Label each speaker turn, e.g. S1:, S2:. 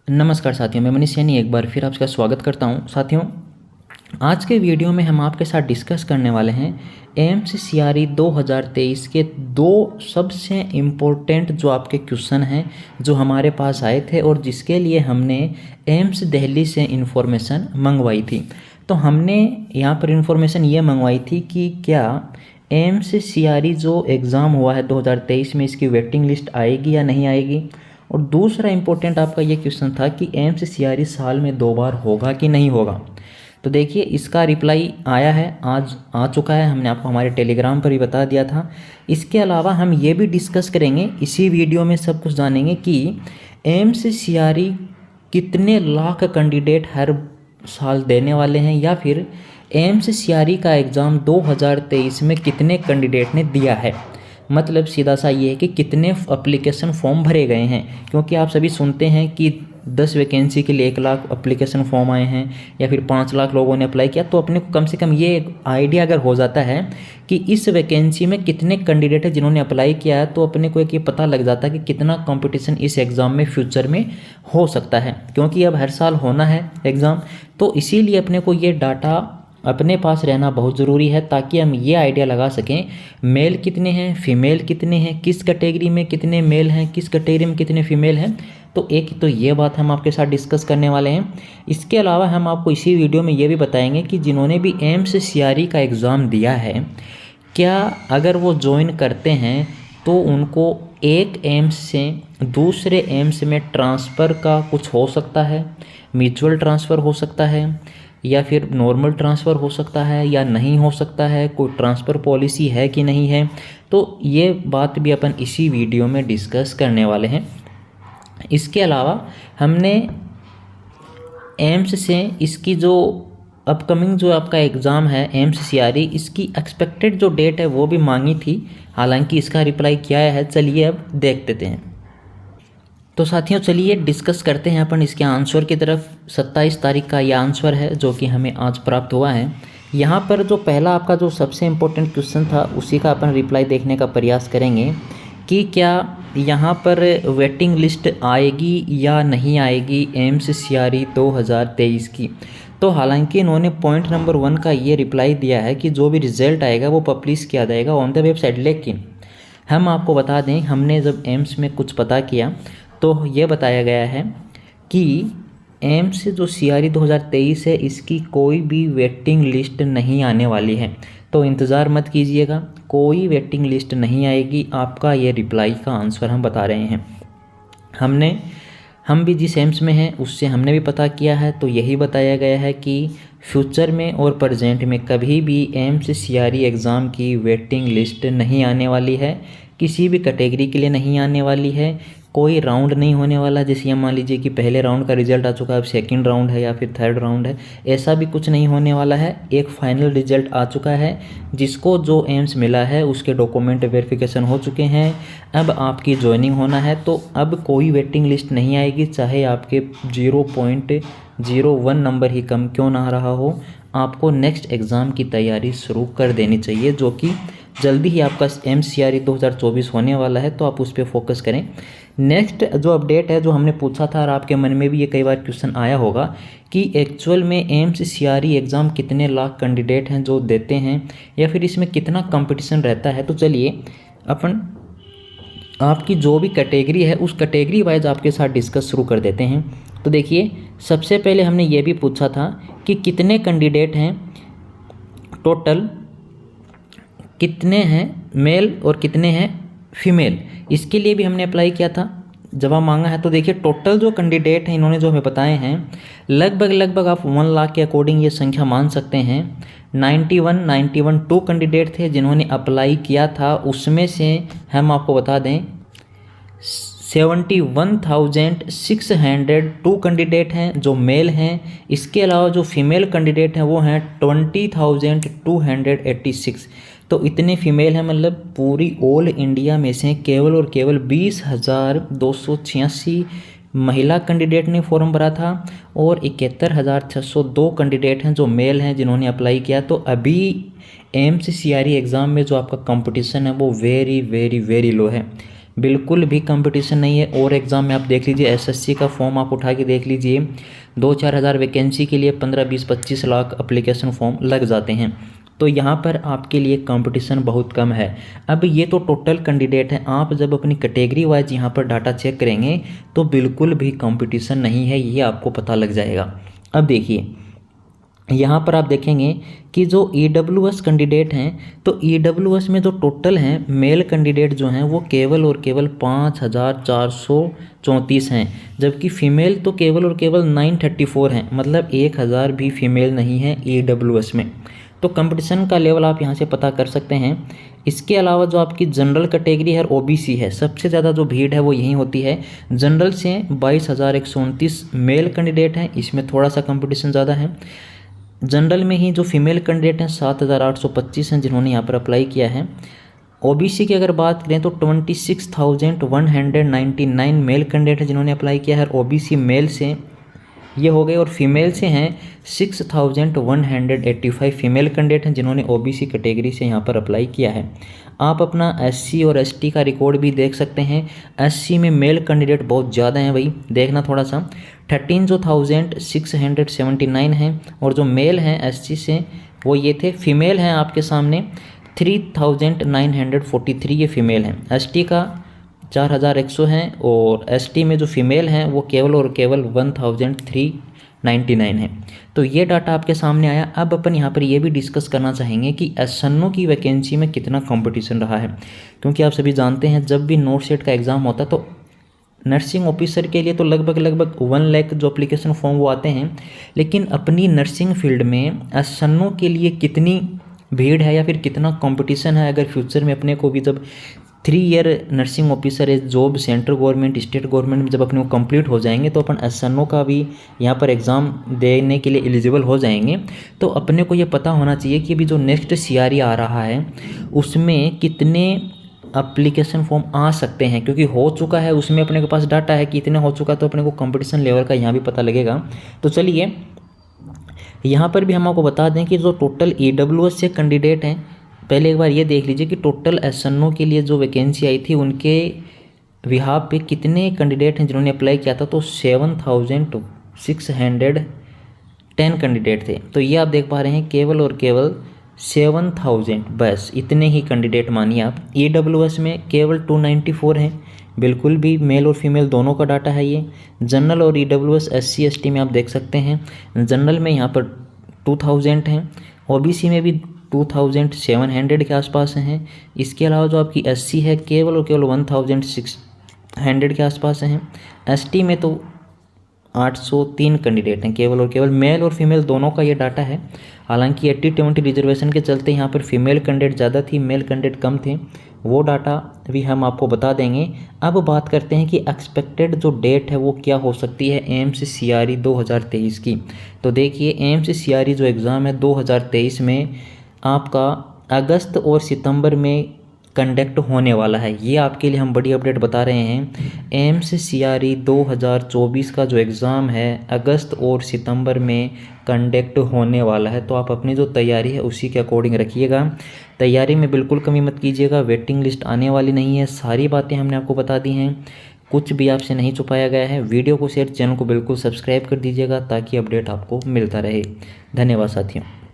S1: नमस्कार साथियों, मैं मनीष सैनी एक बार फिर आपका स्वागत करता हूं। साथियों, आज के वीडियो में हम आपके साथ डिस्कस करने वाले हैं एम्स सीआरई 2023 के दो सबसे इम्पोर्टेंट जो आपके क्वेश्चन हैं जो हमारे पास आए थे और जिसके लिए हमने एम्स दिल्ली से इन्फॉर्मेशन मंगवाई थी। तो हमने यहाँ पर इन्फॉर्मेशन ये मंगवाई थी कि क्या एम्स सीआरई जो एग्ज़ाम हुआ है 2023 में, इसकी वेटिंग लिस्ट आएगी या नहीं आएगी। और दूसरा इम्पोर्टेंट आपका ये क्वेश्चन था कि एम्स सीआरई साल में 2 बार होगा कि नहीं होगा। तो देखिए, इसका रिप्लाई आया है, आज आ चुका है। हमने आपको हमारे टेलीग्राम पर ही बता दिया था। इसके अलावा हम ये भी डिस्कस करेंगे, इसी वीडियो में सब कुछ जानेंगे कि एम्स सीआरई कितने लाख कैंडिडेट हर साल देने वाले हैं, या फिर एम्स सीआरई का एग्ज़ाम 2023 में कितने कैंडिडेट ने दिया है। मतलब सीधा सा ये है कि कितने एप्लीकेशन फॉर्म भरे गए हैं, क्योंकि आप सभी सुनते हैं कि 10 वैकेंसी के लिए 1 लाख एप्लीकेशन फॉर्म आए हैं या फिर 5 लाख लोगों ने अप्लाई किया। तो अपने को कम से कम ये आइडिया अगर हो जाता है कि इस वैकेंसी में कितने कैंडिडेट हैं जिन्होंने अप्लाई किया है, तो अपने को एक ये पता लग जाता है कि कितना कंपटीशन इस एग्ज़ाम में फ्यूचर में हो सकता है, क्योंकि अब हर साल होना है एग्ज़ाम। तो इसीलिए अपने को ये डाटा अपने पास रहना बहुत ज़रूरी है, ताकि हम ये आइडिया लगा सकें मेल कितने हैं, फीमेल कितने हैं, किस कैटेगरी में कितने मेल हैं, किस कैटेगरी में कितने फीमेल हैं। तो एक तो ये बात हम आपके साथ डिस्कस करने वाले हैं। इसके अलावा हम आपको इसी वीडियो में ये भी बताएंगे कि जिन्होंने भी एम्स सीआरई का एग्ज़ाम दिया है, क्या अगर वो ज्वाइन करते हैं तो उनको एक एम्स से दूसरे एम्स में ट्रांसफ़र का कुछ हो सकता है, म्यूचुअल ट्रांसफ़र हो सकता है, या फिर नॉर्मल ट्रांसफ़र हो सकता है या नहीं हो सकता है, कोई ट्रांसफ़र पॉलिसी है कि नहीं है। तो ये बात भी अपन इसी वीडियो में डिस्कस करने वाले हैं। इसके अलावा हमने एम्स से इसकी जो अपकमिंग जो आपका एग्ज़ाम है एम्स सीआरई, इसकी एक्सपेक्टेड जो डेट है वो भी मांगी थी, हालांकि इसका रिप्लाई क्या है चलिए अब देख देते हैं। तो साथियों, चलिए डिस्कस करते हैं अपन इसके आंसर की तरफ। 27 तारीख का ये आंसर है जो कि हमें आज प्राप्त हुआ है। यहाँ पर जो पहला आपका जो सबसे इम्पोर्टेंट क्वेश्चन था उसी का अपन रिप्लाई देखने का प्रयास करेंगे कि क्या यहाँ पर वेटिंग लिस्ट आएगी या नहीं आएगी एम्स सीआरई 2023 की। तो हालांकि इन्होंने पॉइंट नंबर 1 का ये रिप्लाई दिया है कि जो भी रिज़ल्ट आएगा वो पब्लिश किया जाएगा ऑन द वेबसाइट। लेकिन हम आपको बता दें, हमने जब एम्स में कुछ पता किया तो ये बताया गया है कि एम्स जो सीआरई 2023 है इसकी कोई भी वेटिंग लिस्ट नहीं आने वाली है। तो इंतज़ार मत कीजिएगा, कोई वेटिंग लिस्ट नहीं आएगी। आपका ये रिप्लाई का आंसर हम बता रहे हैं। हम भी जिस एम्स में हैं उससे हमने भी पता किया है, तो यही बताया गया है कि फ्यूचर में और प्रेजेंट में कभी भी एम्स सीआरई एग्ज़ाम की वेटिंग लिस्ट नहीं आने वाली है, किसी भी कैटेगरी के लिए नहीं आने वाली है। कोई राउंड नहीं होने वाला, जैसे मान लीजिए कि पहले राउंड का रिजल्ट आ चुका है, अब सेकंड राउंड है या फिर थर्ड राउंड है, ऐसा भी कुछ नहीं होने वाला है। एक फाइनल रिजल्ट आ चुका है, जिसको जो एम्स मिला है उसके डॉक्यूमेंट वेरिफिकेशन हो चुके हैं। अब आपकी ज्वाइनिंग होना है, तो अब कोई वेटिंग लिस्ट नहीं आएगी, चाहे आपके 0.01 नंबर ही कम क्यों ना रहा हो। आपको नेक्स्ट एग्ज़ाम की तैयारी शुरू कर देनी चाहिए, जो कि जल्दी ही आपका एम्स सीआरई 2024 होने वाला है, तो आप उस पर फोकस करें। नेक्स्ट जो अपडेट है, जो हमने पूछा था और आपके मन में भी ये कई बार क्वेश्चन आया होगा कि एक्चुअल में एम्स सीआरई एग्ज़ाम कितने लाख कैंडिडेट हैं जो देते हैं, या फिर इसमें कितना कंपटीशन रहता है। तो चलिए अपन आपकी जो भी कैटेगरी है उस कैटेगरी वाइज आपके साथ डिस्कस शुरू कर देते हैं। तो देखिए, सबसे पहले हमने ये भी पूछा था कि कितने कैंडिडेट हैं टोटल, कितने हैं मेल और कितने हैं फीमेल। इसके लिए भी हमने अप्लाई किया था, जवाब मांगा है। तो देखिए, टोटल जो कैंडिडेट हैं इन्होंने जो हमें बताए हैं, लगभग आप 1 लाख के अकॉर्डिंग ये संख्या मान सकते हैं। 91 2 कैंडिडेट थे जिन्होंने अप्लाई किया था, उसमें से हम आपको बता दें 71,602 कैंडिडेट हैं जो मेल हैं। इसके अलावा जो फीमेल कैंडिडेट हैं वो हैं 20,286। तो इतने फीमेल हैं, मतलब पूरी ऑल इंडिया में से केवल और केवल 20,286 महिला कैंडिडेट ने फॉर्म भरा था, और 71,602 कैंडिडेट हैं जो मेल हैं जिन्होंने अप्लाई किया। तो अभी एम्स सीआरई एग्ज़ाम में जो आपका कंपटीशन है वो वेरी वेरी वेरी लो है। बिल्कुल भी कंपटीशन नहीं है। और एग्ज़ाम में आप देख लीजिए, एसएससी का फॉर्म आप उठा के देख लीजिए, 2-4 हज़ार वैकेंसी के लिए 15-20-25 लाख एप्लीकेशन फॉर्म लग जाते हैं। तो यहाँ पर आपके लिए कंपटीशन बहुत कम है। अब ये तो टोटल कैंडिडेट हैं, आप जब अपनी कैटेगरी वाइज यहाँ पर डाटा चेक करेंगे तो बिल्कुल भी कंपटीशन नहीं है, ये आपको पता लग जाएगा। अब देखिए यहाँ पर आप देखेंगे कि जो EWS कैंडिडेट हैं, तो EWS में जो टोटल हैं मेल कैंडिडेट जो हैं वो केवल और केवल 5434 हैं, जबकि फ़ीमेल तो केवल और केवल 934 हैं, मतलब 1000 भी फीमेल नहीं है EWS में। तो कंपटीशन का लेवल आप यहाँ से पता कर सकते हैं। इसके अलावा जो आपकी जनरल कैटेगरी है OBC है, सबसे ज़्यादा जो भीड़ है वो यहीं होती है। जनरल से 22,129 मेल कैंडिडेट हैं, इसमें थोड़ा सा कंपटीशन ज़्यादा है। जनरल में ही जो फीमेल कैंडिडेट हैं 7,825 हैं जिन्होंने यहाँ पर अप्लाई किया है। OBC की अगर बात करें तो 26,199 मेल कैंडिडेट हैं जिन्होंने अप्लाई किया है, OBC मेल से ये हो गए। और फीमेल से हैं 6,185 फीमेल कैंडिडेट हैं जिन्होंने OBC कैटेगरी से यहाँ पर अप्लाई किया है। आप अपना SC और ST का रिकॉर्ड भी देख सकते हैं। SC में मेल कैंडिडेट बहुत ज़्यादा हैं भाई, देखना थोड़ा सा, 13,679 हैं। और जो मेल हैं SC से वो ये थे। फीमेल हैं आपके सामने 3,943 ये फीमेल हैं। ST का 4,100 हैं और ST में जो फीमेल हैं वो केवल और केवल 1,399 हैं। तो ये डाटा आपके सामने आया। अब अपन यहाँ पर ये भी डिस्कस करना चाहेंगे कि SNO की वैकेंसी में कितना कंपटीशन रहा है, क्योंकि आप सभी जानते हैं जब भी नोट सेट का एग्ज़ाम होता है तो नर्सिंग ऑफिसर के लिए तो लगभग 1 लाख जो एप्लीकेशन फॉर्म वो आते हैं, लेकिन अपनी नर्सिंग फील्ड में SNO के लिए कितनी भीड़ है या फिर कितना कंपटीशन है। अगर फ्यूचर में अपने को भी जब 3 ईयर नर्सिंग ऑफिसर है job central government state government में जब अपने को कंप्लीट हो जाएंगे तो अपन SNO का भी यहाँ पर एग्ज़ाम देने के लिए एलिजिबल हो जाएंगे। तो अपने को ये पता होना चाहिए कि अभी जो नेक्स्ट CRE आ रहा है उसमें कितने एप्लीकेशन फॉर्म आ सकते हैं, क्योंकि हो चुका है उसमें अपने के पास डाटा है कि इतने हो चुका, तो अपने को कंपटीशन लेवल का यहाँ भी पता लगेगा। तो चलिए यहाँ पर भी हम आपको बता दें कि जो टोटल EWS से कैंडिडेट हैं, पहले एक बार ये देख लीजिए कि टोटल SNO के लिए जो वैकेंसी आई थी उनके बिहाफ पे कितने कैंडिडेट हैं जिन्होंने अप्लाई किया था। तो 7,610 कैंडिडेट थे। तो ये आप देख पा रहे हैं केवल और केवल 7,000, बस इतने ही कैंडिडेट मानिए आप। EWS में केवल 294 हैं, बिल्कुल भी मेल और फीमेल दोनों का डाटा है ये। जनरल और EWS SC ST में आप देख सकते हैं, जनरल में यहाँ पर 2,000 हैं, OBC में भी 2,700 के आसपास हैं। इसके अलावा जो आपकी SC है केवल और केवल 1,600 के आसपास हैं। ST में तो 803 कैंडिडेट हैं केवल और केवल। मेल और फीमेल दोनों का ये डाटा है। हालांकि 80-20 रिजर्वेशन के चलते यहाँ पर फीमेल कैंडिडेट ज़्यादा थी, मेल कैंडिडेट कम थे, वो डाटा भी हम आपको बता देंगे। अब बात करते हैं कि एक्सपेक्टेड जो डेट है वो क्या हो सकती है एम्स CRE 2023 की। तो देखिए एम्स CRE जो एग्ज़ाम है 2023 में आपका अगस्त और सितंबर में कंडक्ट होने वाला है। ये आपके लिए हम बड़ी अपडेट बता रहे हैं। एम्स CRE 2024 का जो एग्ज़ाम है अगस्त और सितंबर में कंडक्ट होने वाला है। तो आप अपनी जो तैयारी है उसी के अकॉर्डिंग रखिएगा। तैयारी में बिल्कुल कमी मत कीजिएगा, वेटिंग लिस्ट आने वाली नहीं है। सारी बातें हमने आपको बता दी हैं, कुछ भी आपसे नहीं छुपाया गया है। वीडियो को शेयर, चैनल को बिल्कुल सब्सक्राइब कर दीजिएगा ताकि अपडेट आपको मिलता रहे। धन्यवाद साथियों।